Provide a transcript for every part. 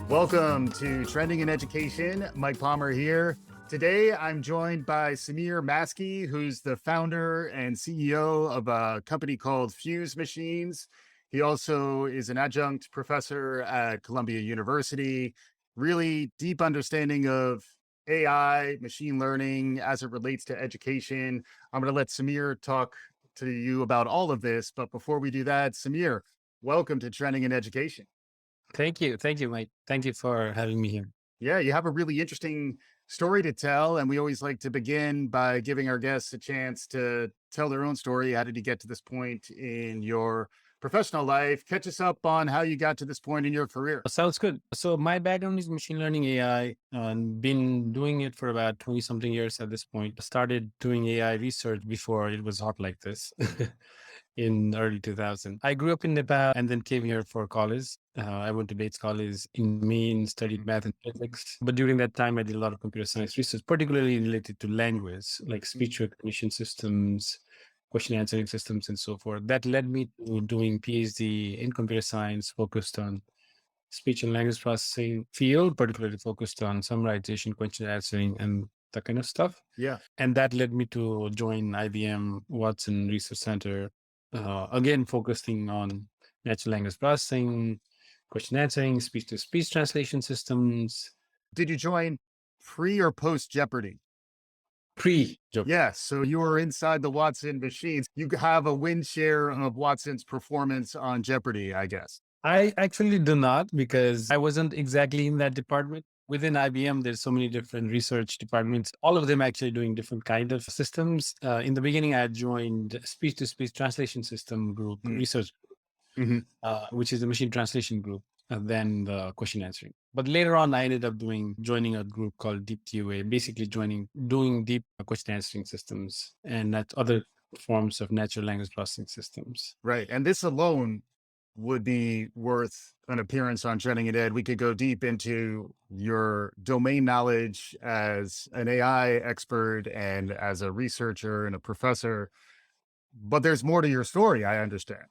Welcome to Trending in Education. Mike Palmer here. Today, I'm joined by Samir Maskey, who's the founder and CEO of a company called Fusemachines. He also is an adjunct professor at Columbia University. Really deep understanding of AI, machine learning as it relates to education. I'm going to let Samir talk to you about all of this. But before we do that, Samir, welcome to Trending in Education. Thank you. Thank you, Mike. Thank you for having me here. Yeah, you have a really interesting story to tell. And we always like to begin by giving our guests a chance to tell their own story. How did you get to this point in your professional life? Catch us up on how you got to this point in your career. Sounds good. So my background is machine learning AI and been doing it for about 20 something years at this point. Started doing AI research before it was hot like this in early 2000. I grew up in Nepal and then came here for college. I went to Bates College in Maine, studied math and physics. But during that time, I did a lot of computer science research, particularly related to language, like speech recognition systems, question answering systems, and so forth. That led me to doing PhD in computer science, focused on speech and language processing field, particularly focused on summarization, question answering, and that kind of stuff. Yeah. And that led me to join IBM Watson Research Center, again, focusing on natural language processing, question answering, speech to speech translation systems. Did you join pre or post Jeopardy? Pre-Job. Yes. So you were inside the Watson machines. You have a win share of Watson's performance on Jeopardy, I guess. I actually do not, because I wasn't exactly in that department. Within IBM, there's so many different research departments, all of them actually doing different kind of systems. In the beginning, I joined speech-to-speech translation system group research, Mhm. which is the machine translation group, and then the question answering. But later on, I ended up joining a group called Deep TUA, basically doing deep question answering systems and that other forms of natural language processing systems. Right. And this alone would be worth an appearance on Trending in Ed. We could go deep into your domain knowledge as an AI expert and as a researcher and a professor. But there's more to your story, I understand.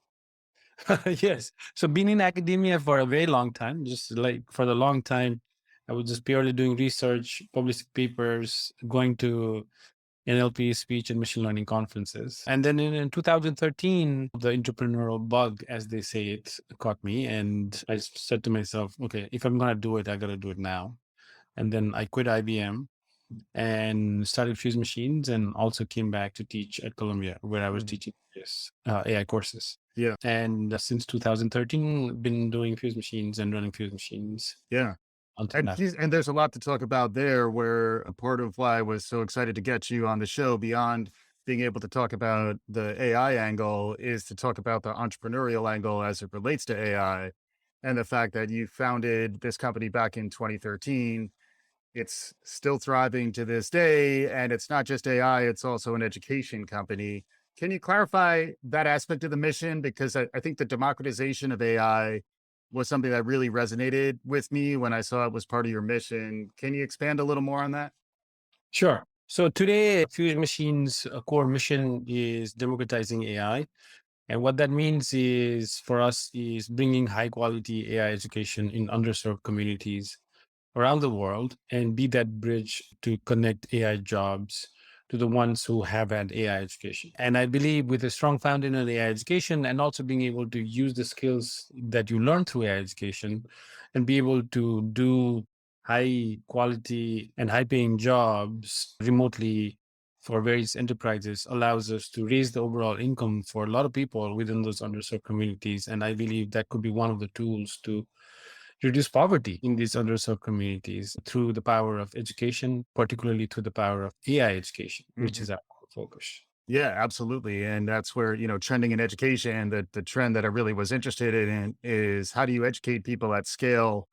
Yes. So being in academia for a very long time, just like for the long time, I was just purely doing research, publishing papers, going to NLP speech and machine learning conferences. And then in 2013, the entrepreneurial bug, as they say it, caught me. And I said to myself, okay, if I'm going to do it, I got to do it now. And then I quit IBM and started Fusemachines, and also came back to teach at Columbia, where I was teaching AI courses. Yeah. And since 2013, been doing Fusemachines and running Fusemachines. Yeah. And there's a lot to talk about there, where a part of why I was so excited to get you on the show, beyond being able to talk about the AI angle, is to talk about the entrepreneurial angle as it relates to AI, and the fact that you founded this company back in 2013. It's still thriving to this day. And it's not just AI, it's also an education company. Can you clarify that aspect of the mission? Because I think the democratization of AI was something that really resonated with me when I saw it was part of your mission. Can you expand a little more on that? Sure. So today, Fusemachines' core mission is democratizing AI. And what that means is, for us, is bringing high quality AI education in underserved communities around the world, and be that bridge to connect AI jobs to the ones who have had AI education. And I believe with a strong foundation in AI education, and also being able to use the skills that you learn through AI education and be able to do high quality and high paying jobs remotely for various enterprises, allows us to raise the overall income for a lot of people within those underserved communities. And I believe that could be one of the tools to reduce poverty in these underserved communities through the power of education, particularly through the power of AI education, which is our focus. Yeah, absolutely. And that's where, trending in education, the trend that I really was interested in is, how do you educate people at scale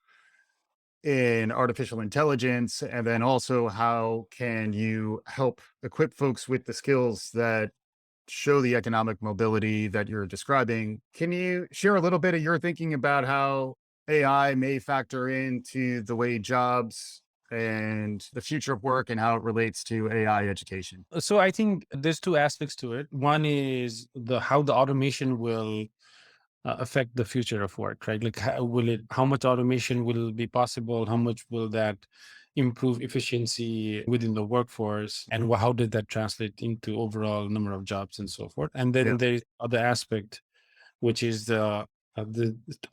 in artificial intelligence? And then also, how can you help equip folks with the skills that show the economic mobility that you're describing? Can you share a little bit of your thinking about how AI may factor into the way jobs and the future of work, and how it relates to AI education? So I think there's two aspects to it. One is how the automation will affect the future of work, right? Like, how much automation will be possible? How much will that improve efficiency within the workforce? And how did that translate into overall number of jobs and so forth? And Yeah. then there is other aspect, which is the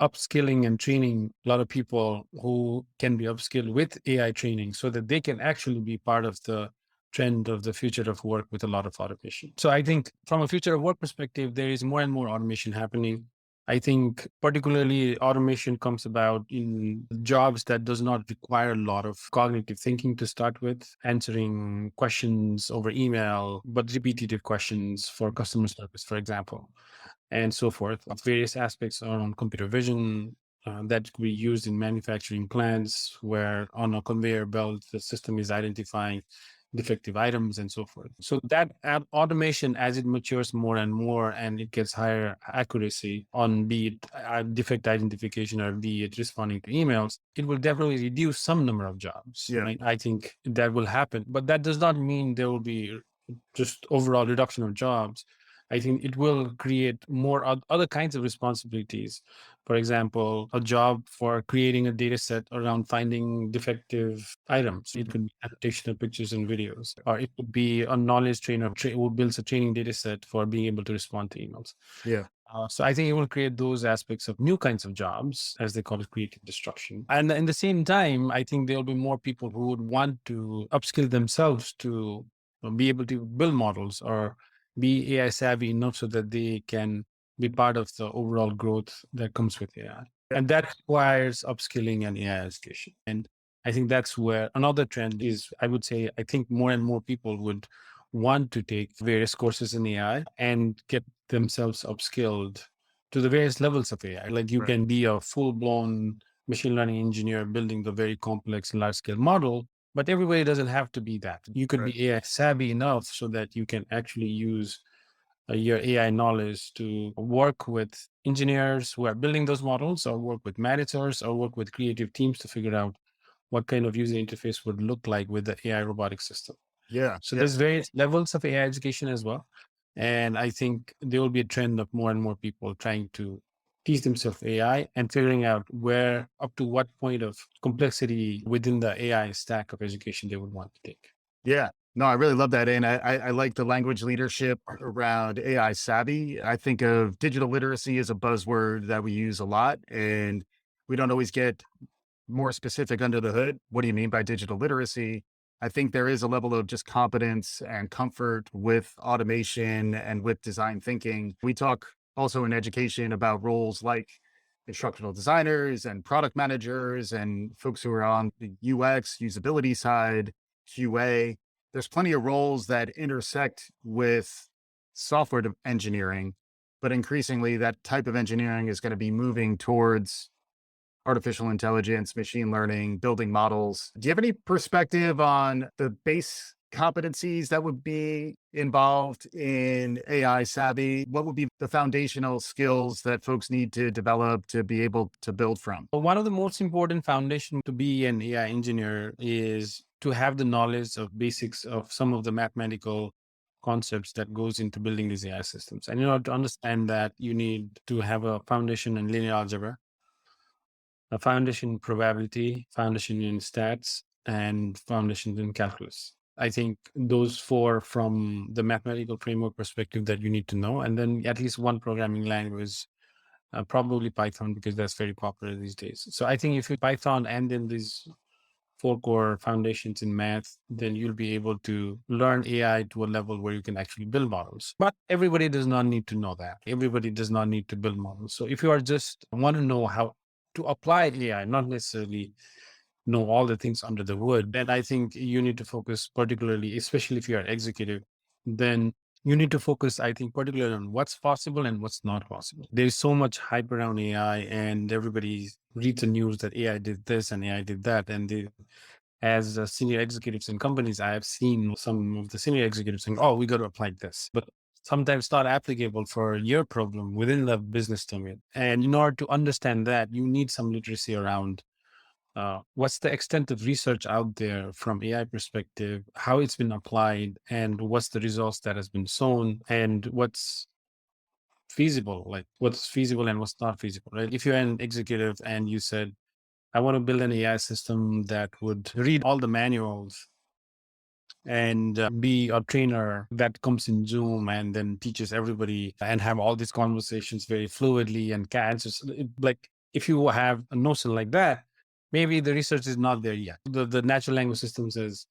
upskilling and training. A lot of people who can be upskilled with AI training so that they can actually be part of the trend of the future of work with a lot of automation. So I think from a future of work perspective, there is more and more automation happening. I think particularly automation comes about in jobs that does not require a lot of cognitive thinking to start with, answering questions over email, but repetitive questions for customer service, for example, and so forth. Various aspects around computer vision that could be used in manufacturing plants, where on a conveyor belt, the system is identifying defective items and so forth. So that automation, as it matures more and more and it gets higher accuracy on be it defect identification or be it responding to emails, it will definitely reduce some number of jobs, Yeah. right? I think that will happen, but that does not mean there will be just overall reduction of jobs. I think it will create more other kinds of responsibilities. For example, a job for creating a data set around finding defective items. It Mhm. could be annotation of pictures and videos, or it could be a knowledge trainer who builds a training data set for being able to respond to emails. Yeah. So I think it will create those aspects of new kinds of jobs, as they call it, creative destruction. And in the same time, I think there will be more people who would want to upskill themselves to be able to build models or be AI savvy enough so that they can be part of the overall growth that comes with AI. Yeah. And that requires upskilling and AI education. And I think that's where another trend is. I would say, I think more and more people would want to take various courses in AI and get themselves upskilled to the various levels of AI. Like, you Right. can be a full blown machine learning engineer building the very complex large scale model, but everybody doesn't have to be that. You could Right. be AI savvy enough so that you can actually use your AI knowledge to work with engineers who are building those models, or work with managers, or work with creative teams to figure out what kind of user interface would look like with the AI robotic system. Yeah. So Yeah. there's various levels of AI education as well. And I think there will be a trend of more and more people trying to teach themselves AI and figuring out where, up to what point of complexity within the AI stack of education they would want to take. Yeah. No, I really love that. And I like the language leadership around AI savvy. I think of digital literacy as a buzzword that we use a lot, and we don't always get more specific under the hood. What do you mean by digital literacy? I think there is a level of just competence and comfort with automation and with design thinking. We talk also in education about roles like instructional designers and product managers and folks who are on the UX, usability side, QA. There's plenty of roles that intersect with software engineering, but increasingly that type of engineering is going to be moving towards artificial intelligence, machine learning, building models. Do you have any perspective on the base competencies that would be involved in AI savvy? What would be the foundational skills that folks need to develop to be able to build from? But one of the most important foundation to be an AI engineer is to have the knowledge of basics of some of the mathematical concepts that goes into building these AI systems. And in order to understand that, you need to have a foundation in linear algebra, a foundation in probability, foundation in stats, and foundation in calculus. I think those four from the mathematical framework perspective that you need to know, and then at least one programming language, probably Python, because that's very popular these days. So I think if you Python and then these four core foundations in math, then you'll be able to learn AI to a level where you can actually build models. But everybody does not need to know that. Everybody does not need to build models. So if you are just want to know how to apply AI, not necessarily know all the things under the hood, then I think you need to focus particularly, especially if you are executive, then you need to focus, I think, particularly on what's possible and what's not possible. There's so much hype around AI, and everybody reads the news that AI did this and AI did that. And they, as senior executives in companies, I have seen some of the senior executives saying, oh, we got to apply this. But sometimes not applicable for your problem within the business domain. And in order to understand that, you need some literacy around what's the extent of research out there from AI perspective, how it's been applied, and what's the results that has been shown, and what's feasible, like what's feasible and what's not feasible, right? If you're an executive and you said, I want to build an AI system that would read all the manuals and be a trainer that comes in Zoom and then teaches everybody and have all these conversations very fluidly and can answers. Like if you have a notion like that, maybe the research is not there yet. The natural language systems has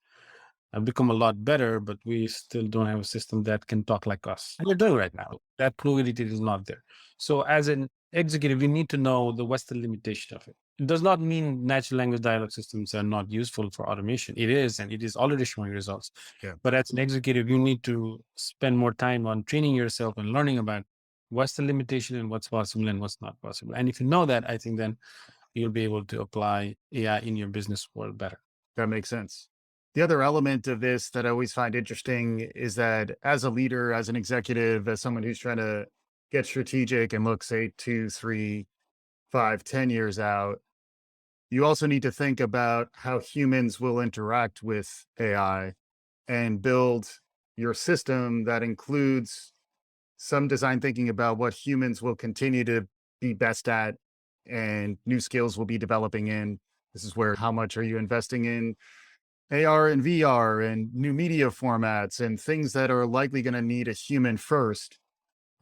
become a lot better, but we still don't have a system that can talk like us. And we're doing right now. That fluidity is not there. So as an executive, you need to know what's the limitation of it. It does not mean natural language dialogue systems are not useful for automation. It is, and it is already showing results. Yeah. But as an executive, you need to spend more time on training yourself and learning about what's the limitation and what's possible and what's not possible. And if you know that, I think then you'll be able to apply AI in your business world better. That makes sense. The other element of this that I always find interesting is that as a leader, as an executive, as someone who's trying to get strategic and look, say, 2, 3, 5, 10 years out, you also need to think about how humans will interact with AI and build your system that includes some design thinking about what humans will continue to be best at and new skills will be developing in. This is where how much are you investing in AR and VR and new media formats and things that are likely going to need a human first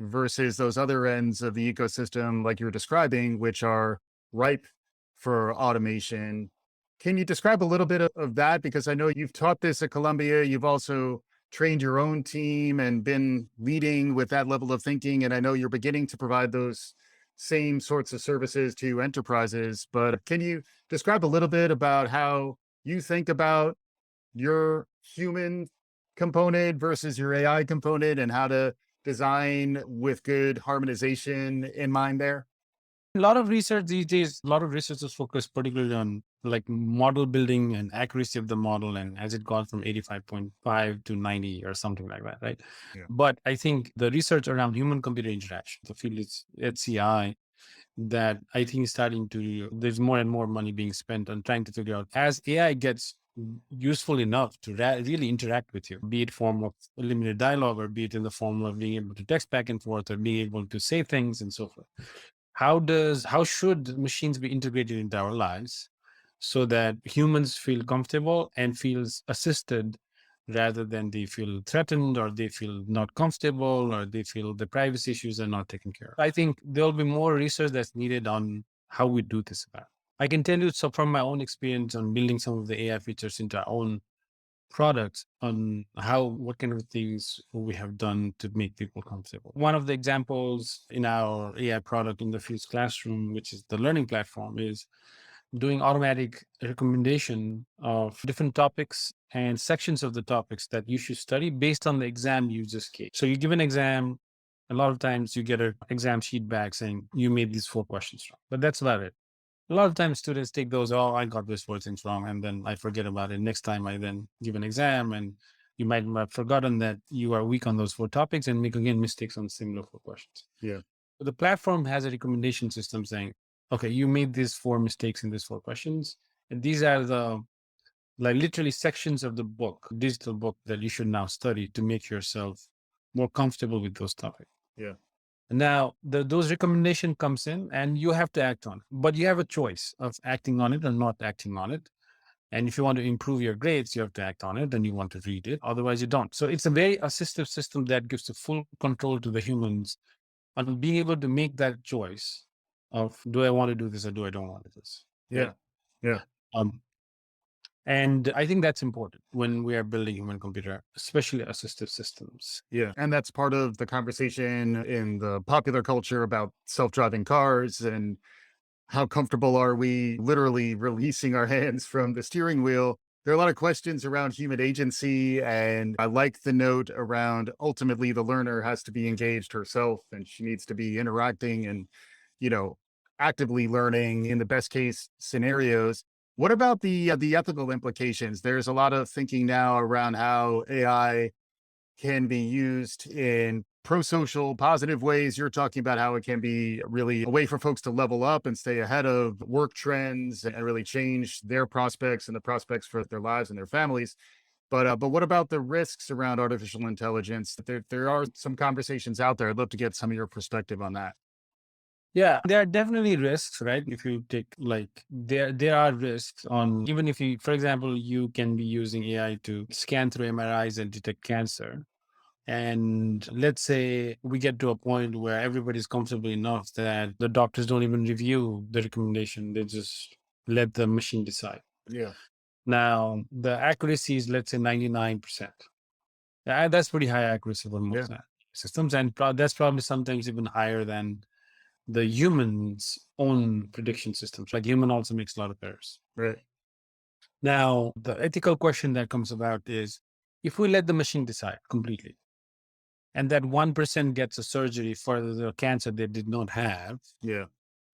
versus those other ends of the ecosystem, like you're describing, which are ripe for automation. Can you describe a little bit of that? Because I know you've taught this at Columbia. You've also trained your own team and been leading with that level of thinking. And I know you're beginning to provide those same sorts of services to enterprises. But can you describe a little bit about how you think about your human component versus your AI component and how to design with good harmonization in mind there? A lot of research these days, a lot of research is focused particularly on like model building and accuracy of the model, and has it gone from 85.5 to 90 or something like that, right? Yeah. But I think the research around human computer interaction, the field is HCI, that I think is starting to, there's more and more money being spent on trying to figure out as AI gets useful enough to really interact with you, be it form of limited dialogue or be it in the form of being able to text back and forth or being able to say things and so forth. How should machines be integrated into our lives so that humans feel comfortable and feels assisted rather than they feel threatened or they feel not comfortable or they feel the privacy issues are not taken care of. I think there'll be more research that's needed on how we do this about. I can tell you so from my own experience on building some of the AI features into our own products on what kind of things we have done to make people comfortable. One of the examples in our AI product in the Fuse Classroom, which is the learning platform, is doing automatic recommendation of different topics and sections of the topics that you should study based on the exam you just gave. So you give an exam, a lot of times you get an exam sheet back saying you made these 4 questions wrong, but that's about it. A lot of times students take those, oh, I got these 4 things wrong, and then I forget about it. Next time I then give an exam and you might have forgotten that you are weak on those 4 topics and make again mistakes on similar 4 questions. Yeah. So the platform has a recommendation system saying, okay, you made these 4 mistakes in these 4 questions. And these are the like literally sections of the book, digital book that you should now study to make yourself more comfortable with those topics. Yeah. Now, those recommendation comes in and you have to act on it, but you have a choice of acting on it or not acting on it. And if you want to improve your grades, you have to act on it and you want to read it. Otherwise, you don't. So it's a very assistive system that gives the full control to the humans on being able to make that choice of do I want to do this or do I don't want to do this? Yeah. Yeah. Um, and I think that's important when we are building human computer, especially assistive systems. Yeah. And that's part of the conversation in the popular culture about self-driving cars and how comfortable are we literally releasing our hands from the steering wheel. There are a lot of questions around human agency, and I like the note around ultimately the learner has to be engaged herself and she needs to be interacting and, you know, actively learning in the best case scenarios. What about the ethical implications? There's a lot of thinking now around how AI can be used in pro-social positive ways. You're talking about how it can be really a way for folks to level up and stay ahead of work trends and really change their prospects and the prospects for their lives and their families. But what about the risks around artificial intelligence? There are some conversations out there. I'd love to get some of your perspective on that. Yeah, there are definitely risks, right? If you take like there are risks on, even if you, for example, you can be using AI to scan through MRIs and detect cancer. And let's say we get to a point where everybody's comfortable enough that the doctors don't even review the recommendation. They just let the machine decide. Yeah, Now, the accuracy is, let's say, 99%. That's pretty high accuracy for yeah, most systems. And that's probably sometimes even higher than the human's own prediction systems. Like human also makes a lot of errors. right. Now, the ethical question that comes about is, if we let the machine decide completely, and that 1% gets a surgery for the cancer they did not have, Yeah,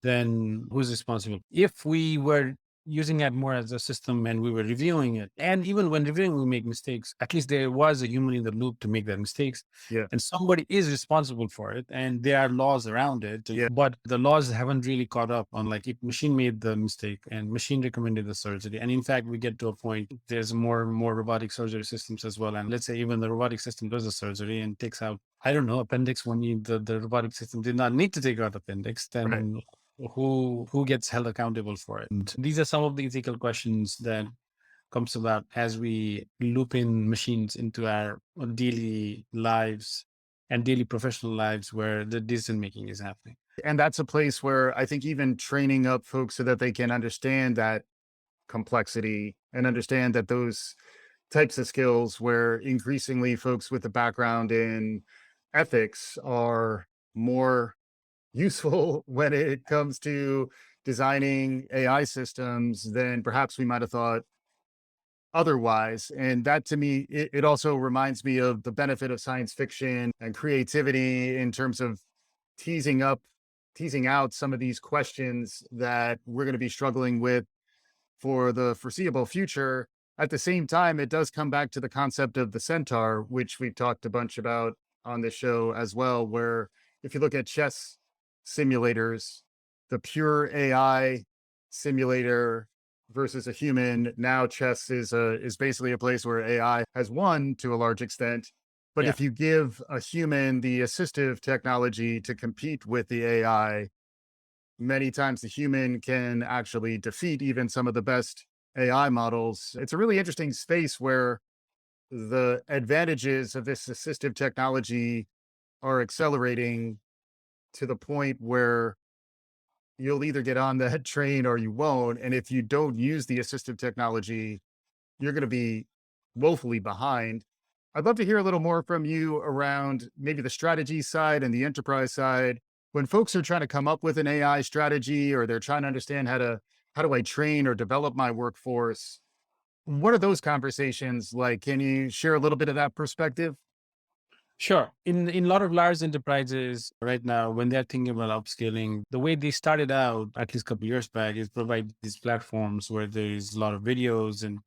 then who's responsible? If we were using it more as a system and we were reviewing it, and even when reviewing, we make mistakes, at least there was a human in the loop to make that mistakes, yeah, and somebody is responsible for it, and there are laws around it. yeah, But the laws haven't really caught up on, like, if machine made the mistake and machine recommended the surgery. And in fact, we get to a point, there's more and more robotic surgery systems as well. And let's say even the robotic system does the surgery and takes out, I don't know, appendix when the robotic system did not need to take out appendix, right. then who gets held accountable for it? And these are some of the ethical questions that comes about as we loop in machines into our daily lives and daily professional lives where the decision making is happening. And that's a place where I think even training up folks so that they can understand that complexity and understand that those types of skills where increasingly folks with a background in ethics are more useful when it comes to designing AI systems than perhaps we might have thought otherwise. And that to me, it also reminds me of the benefit of science fiction and creativity in terms of teasing up, teasing out some of these questions that we're going to be struggling with for the foreseeable future. At the same time, it does come back to the concept of the centaur, which we've talked a bunch about on this show as well, where if you look at chess simulators, the pure AI simulator versus a human, now chess is basically a place where AI has won to a large extent. But Yeah. if you give a human the assistive technology to compete with the AI, many times the human can actually defeat even some of the best AI models. It's a really interesting space where the advantages of this assistive technology are accelerating to the point where you'll either get on that train or you won't. And if you don't use the assistive technology, you're going to be woefully behind. I'd love to hear a little more from you around maybe the strategy side and the enterprise side. When folks are trying to come up with an AI strategy or they're trying to understand how do I train or develop my workforce? What are those conversations like? Can you share a little bit of that perspective? Sure. In a lot of large enterprises right now, when they're thinking about upscaling, the way they started out, at least a couple years back, is provide these platforms where there's a lot of videos, and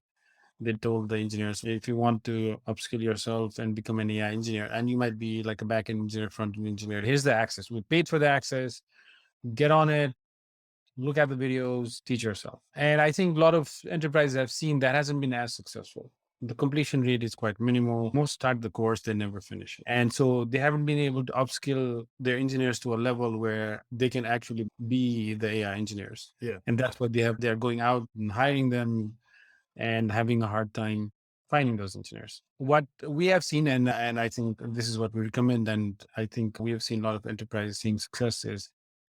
they told the engineers, if you want to upskill yourself and become an AI engineer, and you might be like a backend engineer, front end engineer, here's the access. We paid for the access. Get on it, look at the videos, teach yourself. And I think a lot of enterprises have seen that hasn't been as successful. The completion rate is quite minimal. Most start the course, they never finish it. And so they haven't been able to upskill their engineers to a level where they can actually be the AI engineers. Yeah. And that's what they have. They're going out and hiring them and having a hard time finding those engineers. What we have seen, and I think this is what we recommend, and I think we have seen a lot of enterprises seeing success, is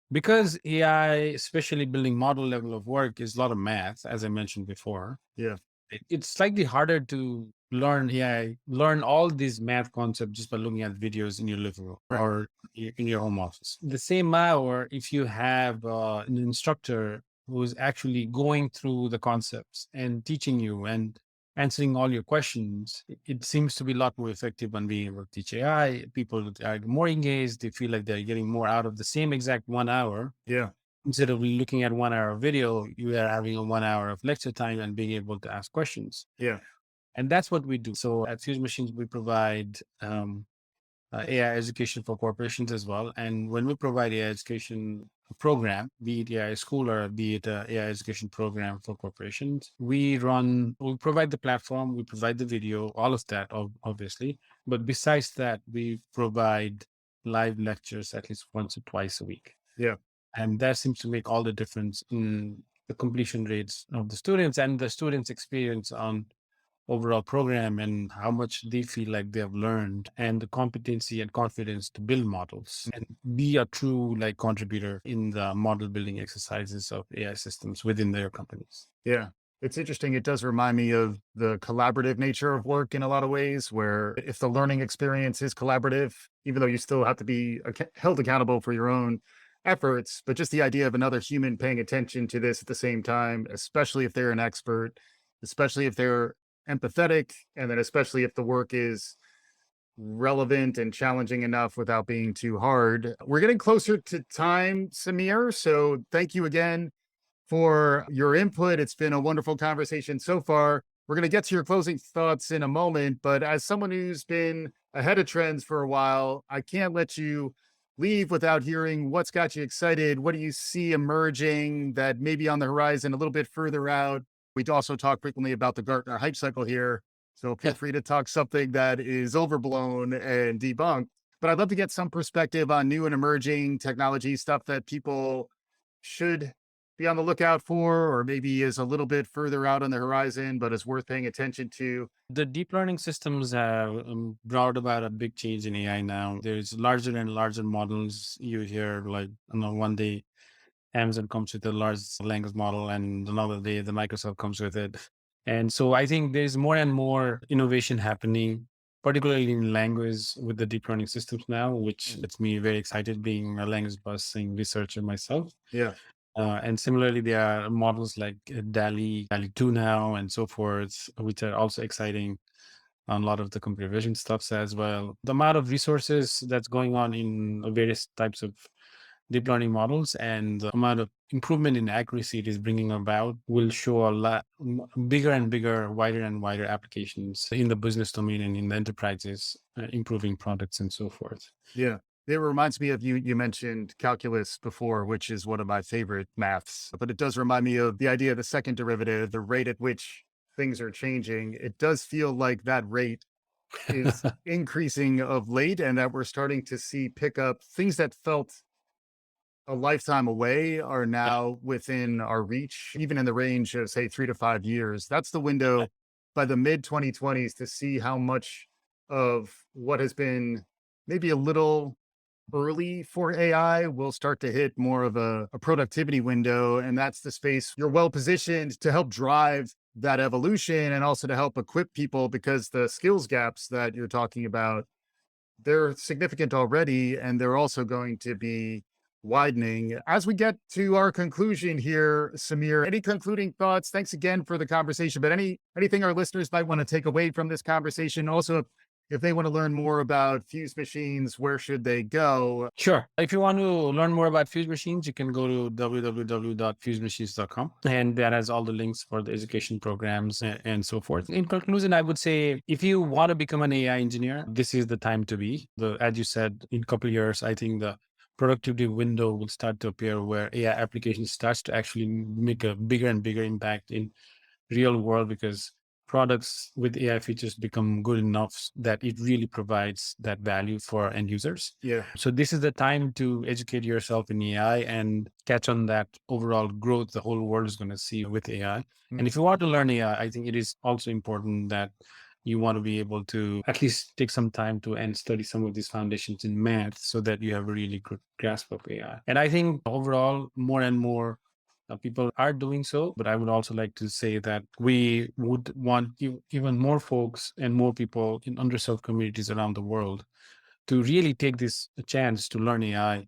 because AI, especially building model level of work, is a lot of math, as I mentioned before. Yeah. It's slightly harder to learn AI, learn all these math concepts just by looking at videos in your living room Right. or in your home office. The same hour, if you have an instructor who's actually going through the concepts and teaching you and answering all your questions, it seems to be a lot more effective on being able to teach AI. People are more engaged. They feel like they're getting more out of the same exact 1 hour. Yeah. Instead of looking at 1 hour of video, you are having a 1 hour of lecture time and being able to ask questions. Yeah. And that's what we do. So at Fuse Machines, we provide AI education for corporations as well. And when we provide AI education, program, be it AI school or be it a AI education program for corporations. We provide the platform, we provide the video, all of that, obviously. But besides that, we provide live lectures at least once or twice a week. Yeah. And that seems to make all the difference in the completion rates of the students and the students' experience on overall program and how much they feel like they have learned and the competency and confidence to build models and be a true like contributor in the model building exercises of AI systems within their companies. Yeah. It's interesting. It does remind me of the collaborative nature of work in a lot of ways, where if the learning experience is collaborative, even though you still have to be held accountable for your own efforts, but just the idea of another human paying attention to this at the same time, especially if they're an expert, especially if they're empathetic, and then especially if the work is relevant and challenging enough without being too hard. We're getting closer to time, Samir. So thank you again for your input. It's been a wonderful conversation so far. We're going to get to your closing thoughts in a moment, but as someone who's been ahead of trends for a while, I can't let you leave without hearing what's got you excited. What do you see emerging that may be on the horizon a little bit further out? We also talk frequently about the Gartner hype cycle here. So feel Yeah. free to talk something that is overblown and debunked. But I'd love to get some perspective on new and emerging technology stuff that people should be on the lookout for, or maybe is a little bit further out on the horizon, but is worth paying attention to. The deep learning systems have brought about a big change in AI now. There's larger and larger models. You hear like, one day Amazon comes with a large language model, and another day the Microsoft comes with it. And so I think there's more and more innovation happening, particularly in language with the deep learning systems now, which gets me very excited being a language processing researcher myself. Yeah. And similarly, there are models like DALI 2 now, and so forth, which are also exciting on a lot of the computer vision stuffs as well. The amount of resources that's going on in various types of deep learning models and the amount of improvement in accuracy it is bringing about will show a lot bigger and bigger, wider and wider applications in the business domain and in the enterprises, improving products and so forth. Yeah. It reminds me of you. You mentioned calculus before, which is one of my favorite maths, but it does remind me of the idea of the second derivative, the rate at which things are changing. It does feel like that rate is increasing of late, and that we're starting to see pick up things that felt a lifetime away are now within our reach, even in the range of, say, 3 to 5 years. That's the window by the mid 2020s to see how much of what has been maybe a little early for AI will start to hit more of a productivity window. And that's the space you're well positioned to help drive that evolution and also to help equip people, because the skills gaps that you're talking about, they're significant already, and they're also going to be widening. As we get to our conclusion here, Samir, any concluding thoughts? Thanks again for the conversation, but anything our listeners might want to take away from this conversation? Also, if they want to learn more about Fusemachines, where should they go? Sure. If you want to learn more about Fusemachines, you can go to www.fusemachines.com, and that has all the links for the education programs and so forth. In conclusion, I would say if you want to become an AI engineer, this is the time to be. As you said, in a couple of years, I think the productivity window will start to appear where AI application starts to actually make a bigger and bigger impact in real world, because products with AI features become good enough that it really provides that value for end users. Yeah. So this is the time to educate yourself in AI and catch on that overall growth the whole world is going to see with AI. And if you want to learn AI, I think it is also important that you want to be able to at least take some time to and study some of these foundations in math so that you have a really good grasp of AI. And I think overall, more and more people are doing so, but I would also like to say that we would want even more folks and more people in underserved communities around the world to really take this chance to learn AI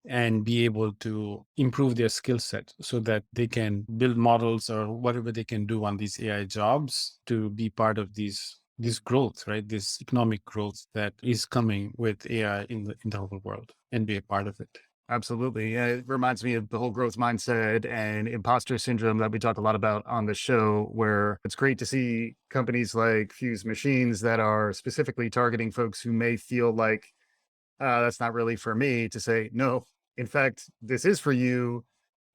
and be able to improve their skill set so that they can build models or whatever they can do on these AI jobs to be part of this growth, right? This economic growth that is coming with AI in the whole world, and be a part of it. Absolutely. Yeah, it reminds me of the whole growth mindset and imposter syndrome that we talk a lot about on the show, where it's great to see companies like Fusemachines that are specifically targeting folks who may feel like, that's not really for me, to say, no, in fact, this is for you.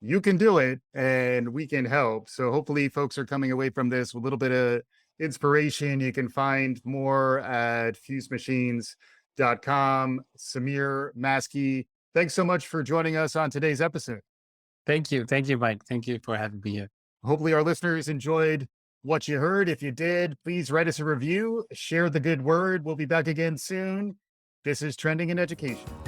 You can do it and we can help. So hopefully folks are coming away from this with a little bit of inspiration. You can find more at fusemachines.com. Samir Maskey, thanks so much for joining us on today's episode. Thank you. Thank you, Mike. Thank you for having me here. Hopefully our listeners enjoyed what you heard. If you did, please write us a review, share the good word. We'll be back again soon. This is Trending in Education.